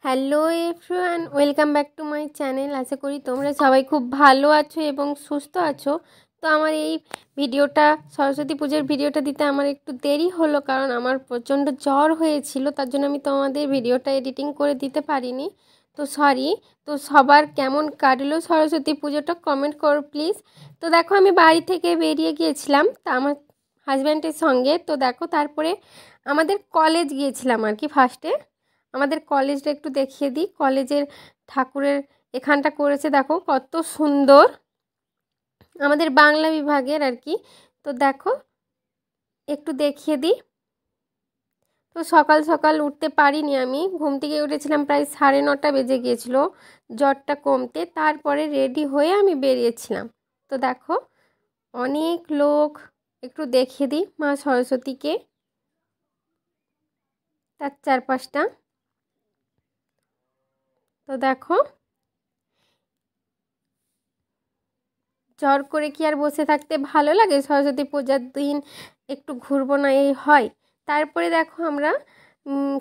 Hello everyone, welcome back to my channel. আশা করি তোমরা সবাই খুব ভালো আছো এবং সুস্থ আছো। তো আমার এই ভিডিওটা, সরস্বতী পুজোর ভিডিওটা দিতে আমার একটু দেরি হলো, কারণ আমার প্রচণ্ড জ্বর হয়েছিল। তার জন্য আমি তোমাদের ভিডিওটা এডিটিং করে দিতে পারিনি, তো সরি। তো সবার কেমন কাটলো সরস্বতী পুজোটা কমেন্ট করো প্লিজ। তো দেখো, আমি বাড়ি থেকে বেরিয়ে গিয়েছিলাম তা আমার হাজব্যান্ডের সঙ্গে। তো দেখো, তারপরে আমাদের কলেজ গিয়েছিলাম আর কি। ফার্স্টে আমাদের কলেজটা একটু দেখিয়ে দিই। কলেজের ঠাকুরের এখানটা করেছে, দেখো কত সুন্দর, আমাদের বাংলা বিভাগের আর কি। তো দেখো একটু দেখিয়ে দিই। তো সকাল সকাল উঠতে পারিনি, আমি ঘুম থেকে উঠেছিলাম প্রায় 9:30 বেজে গিয়েছিল জ্বরটা কমতে। তারপরে রেডি হয়ে আমি বেরিয়েছিলাম। তো দেখো অনেক লোক, একটু দেখিয়ে দিই মা সরস্বতীকে, তার চারপাশটা। তো দেখো, জ্বর করে কি আর বসে থাকতে ভালো লাগে? সরস্বতী পূজার দিন একটু ঘুরবো না এই হয়? তারপরে দেখো আমরা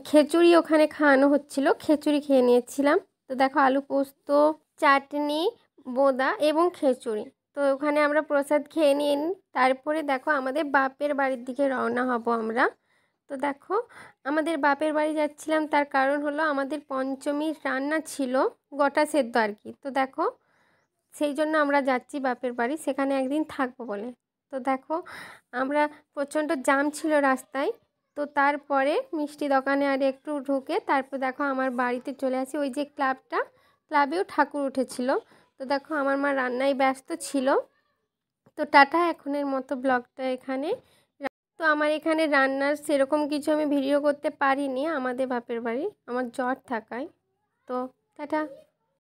খিচুড়ি ওখানে খাওয়ানো হচ্ছিল, খিচুড়ি খেয়ে নিয়েছিলাম। তো দেখো আলু পোস্ত, চাটনি, বোঁদা এবং খিচুড়ি। তো ওখানে আমরা প্রসাদ খেয়ে নিয়ে তারপরে দেখো আমাদের বাপের বাড়ির দিকে রওনা হব আমরা। তো দেখো আমাদের বাপের বাড়ি যাচ্ছিলাম, তার কারণ হলো আমাদের পঞ্চমীর রান্না ছিল গোটা সেদ্ধ আর কি। তো দেখো সেই জন্য আমরা যাচ্ছি বাপের বাড়ি, সেখানে একদিন থাকবো বলে। তো দেখো আমরা, প্রচণ্ড জ্যাম ছিল রাস্তায়। তো তারপরে মিষ্টি দোকানে আর একটু ঢুকে তারপর দেখো আমার বাড়িতে চলে আসি। ওই যে ক্লাবটা, ক্লাবেও ঠাকুর উঠেছিল। তো দেখো আমার মা রান্নায় ব্যস্ত ছিল। তো টাটা, এখনের মতো ব্লগটা এখানে। তো আমার এখানে রান্নার সেরকম কিছু আমি ভিডিও করতে পারিনি আমাদের বাপের বাড়ি, আমার জ্বর থাকায়। তো টাটা।